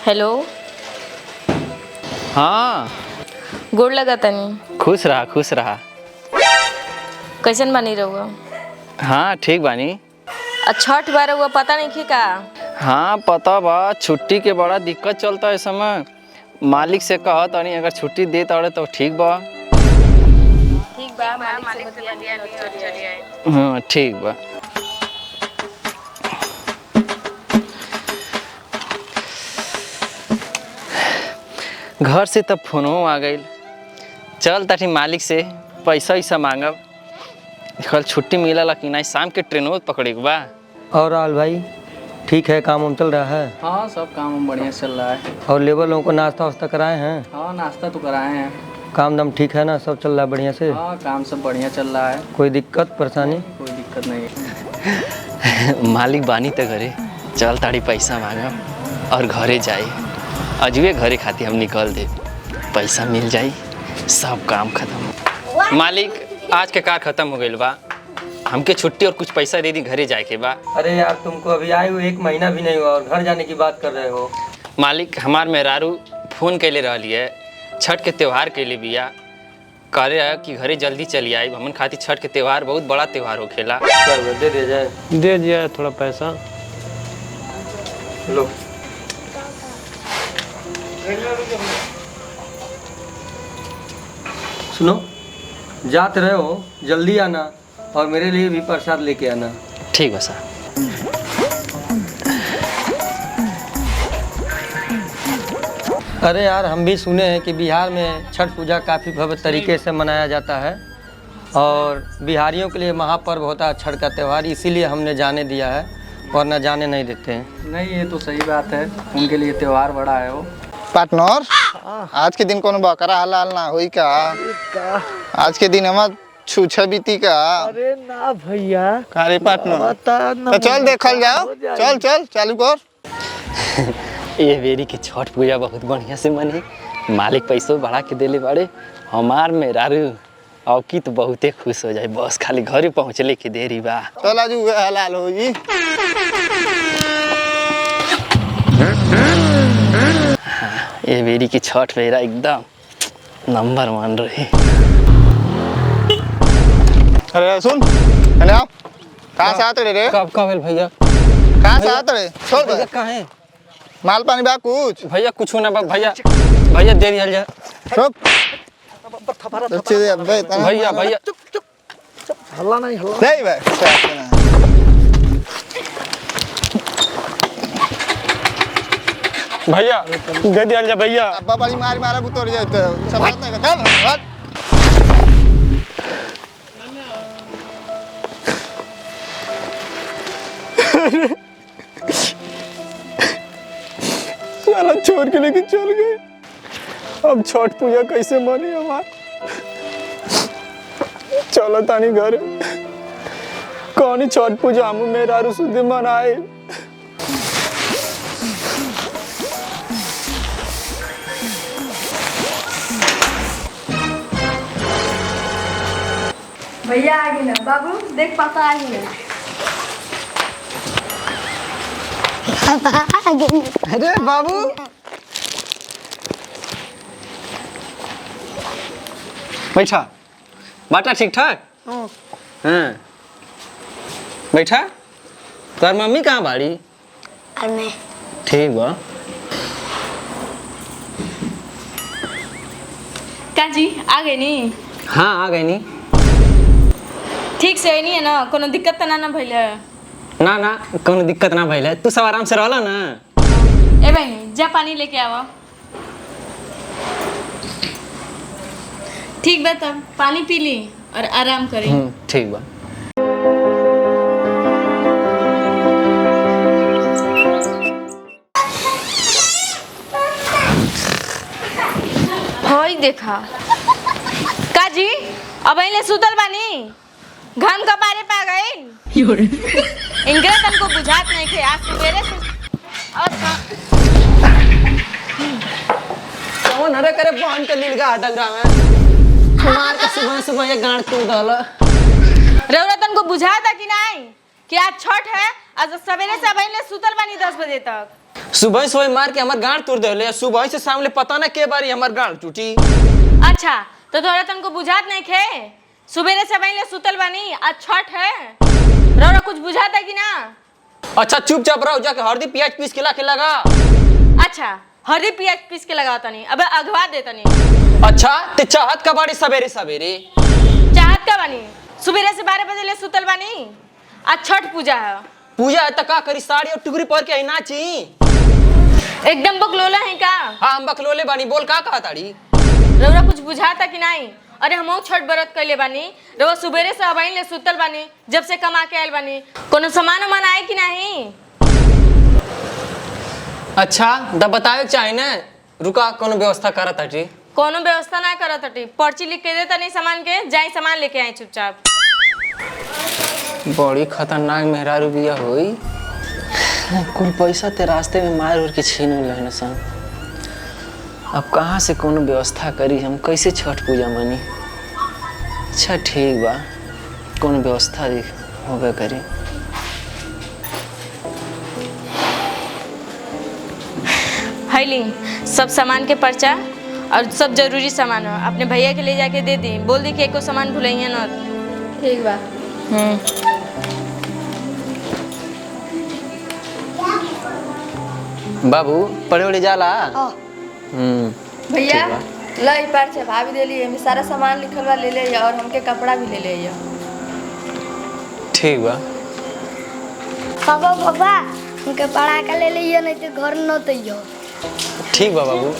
Hello. हाँ गोड़ लगा तनी। खुश रहा खुश रहा। कैसन बनी रहुआ? हाँ ठीक बानी। छठ बार हुआ पता नहीं खे का? हाँ पता बा, छुट्टी के बड़ा दिक्कत चलता है इस समय। मालिक से कहा तनी अगर छुट्टी दे ताड़े तो ठीक बा। ठीक बा, मालिक से बतिया नहीं और चली आए। हाँ ठीक बा। घर से तब फोनो आ गई, चल ताठी मालिक से पैसा वैसा मांगब। कल छुट्टी मिलला कि नहीं, शाम के ट्रेनों पकड़े के बा। और आल भाई ठीक है, काम चल रहा है? हाँ सब काम बढ़िया चल रहा है। और लेबर लोगों को नाश्ता वास्ता कराए हैं? हाँ नाश्ता तो कराए हैं। काम दम ठीक है ना, सब चल रहा है बढ़िया से? हाँ काम सब बढ़िया चल रहा है। कोई दिक्कत परेशानी? कोई दिक्कत नहीं है। मालिक बानी तो घरे, चल ताड़ी पैसा मांगब और घरे जाए। अजुए घरे खाती हम निकल दे, पैसा मिल जाई, सब काम खत्म। मालिक आज के कार खत्म हो गई बा, हमके छुट्टी और कुछ पैसा दे दी, घरे जाए के बा। अरे यार तुमको अभी आए हुए 1 महीना भी नहीं हुआ और घर जाने की बात कर रहे हो। मालिक हमार मेहरारू फोन कैले रही है, छठ के त्यौहार के लिए बिया कह रहे कि घरे जल्दी चली आई। हमन खातिर छठ के त्यौहार बहुत बड़ा त्यौहार होखेला। दे दे जाए, दे दिया थोड़ा पैसा। लो सुनो, जाते रहे हो जल्दी आना और मेरे लिए भी प्रसाद लेके आना। ठीक है सर। अरे यार हम भी सुने हैं कि बिहार में छठ पूजा काफ़ी भव्य तरीके से मनाया जाता है और बिहारियों के लिए महापर्व होता है छठ का त्यौहार, इसीलिए हमने जाने दिया है, वरना जाने नहीं देते हैं। नहीं ये तो सही बात है, उनके लिए त्यौहार बड़ा है वो। पार्टनर आज के दिन कोनो बकरा हलाल ना होई का? आज के दिन हमार छूछा बीती का? अरे ना भैया, अरे पार्टनर तो चल देखल जाओ, चल चल चालू कर। ये बेरी के छठ पूजा बहुत बढ़िया से मनी, मालिक पैसों बढ़ा के देले बड़े। हमार मेहरारू औकी तो बहुते खुश हो जाए, बस खाली घरे पहुँचले के देरी बा। चल आज हलाल होई। ये बेरी की छठ मेरा एकदम नंबर 1 रही। अरे सुन, अरे आओ, कहाँ से आते रे? कब कब भैया? कहाँ से आते रे? छोड़ भैया दे, कहाँ है माल पानी बा कुछ? भैया? कुछ ना बा भैया, भैया दे दिया जा। चुप भैया भैया हल्ला नहीं हल्ला नहीं भाई। भैया दे दिया जा भैया। अब्बा बड़ी मार मारा उतर जाए तो सब बात नहीं कर। चल हट। साला छोड़ के लेके चल गए। अब छठ पूजा कैसे मनी हमार? चलो तानी घर, कौन छठ पूजा हम मेरा रुसुदी मनाए। भैया आ गई ना, बाबू देख पापा आ गई ना। अरे बाबू बैठा, बाटा ठीक ठाक? हाँ बैठा। तार मम्मी कहाँ बाड़ी? और मैं ठीक बा। काजी आ गई नी? हाँ आ गई नी। ठीक से नहीं है ना? कोनो दिक्कत तो ना भइल है? ना ना कोनो दिक्कत ना भइल है, तू सब आराम से रहला ना। ए बहनी जा पानी लेके आवा। ठीक बा, तब पानी पी ली और आराम करी। ठीक बा। होई देखा काजी, अब ले सुतल बानी, घाम का पारे पा गई। इनकरा तनको बुझात नहीं थे, आज सवेरे से कौन हरे करे बहन के लील का अटक रहा है। मार के सुबह सुबह ये गांड तू दल। रउरा तनको बुझाता कि नहीं कि आज छठ है, आज सवेरे से अब ले सुतल बानी 10 बजे तक। सुबह सुबह मार के हमार गांड तोड़ देले, सुबह से सामने पता ना के बारी हमार गांड टूटी। अच्छा तो तोरा तनको बुझात नहीं खे, सुबेरे से पहले सुतल बानी, आज छठ है, रौरा कुछ बुझाता है कि ना? अच्छा चुपचाप रहो, जाके हल्दी प्याज पीस के ला के लगा। अच्छा हल्दी प्याज पीस के लगाता नहीं, अबे अगवा देता नहीं। अच्छा ते चाहत का बाड़ी सवेरे सवेरे? चाहत का बानी, सुबेरे से 12 बजे ले सुतल बानी, आज छठ पूजा है। पूजा है तो का करी, साड़ी और टुकरी पहन के नाची? एकदम बकलोला है का? हाँ हम बकलोले बानी, बोल का कहा ताड़ी? रौरा कुछ बुझाता कि नहीं? अरे हमहू छठ व्रत कैले बानी, रौरा सुबेरे से अबही ले सुतल बानी, जब से कमा के आयल बानी, कोनो सामान उमान आए कि नहीं? अच्छा तब बतावे चाहे ना, रुका कोनो व्यवस्था करा ताटी। कोनो व्यवस्था ना करत हटी, पर्ची लिख के देता नहीं सामान के, जाई सामान लेके आई चुपचाप। बड़ी खतरनाक मेहरारू बिया होई। कुल पैसा ते रास्ते में मार उड़ के छीन लेने सन। अब कहाँ से कोनो व्यवस्था करी, हम कैसे छठ पूजा मनी? अच्छा ठीक बा, कोनो व्यवस्था होबे करी। हैली सब सामान के पर्चा और सब जरूरी सामान हो, अपने भैया के ले जाके दे दी, बोल दी कि एको सामान भुलैया ना। ठीक बा। बाबू पढ़े उड़े जाला? हाँ। भैया लाई पर से भाभी दे लिए, सारा सामान लिखल बा, ले ले और हमके कपड़ा भी ले ले। ठीक बा। पापा पापा हमके पढ़ा के ले लियो, नहीं तो घर न तइयो। ठीक बा बाबू।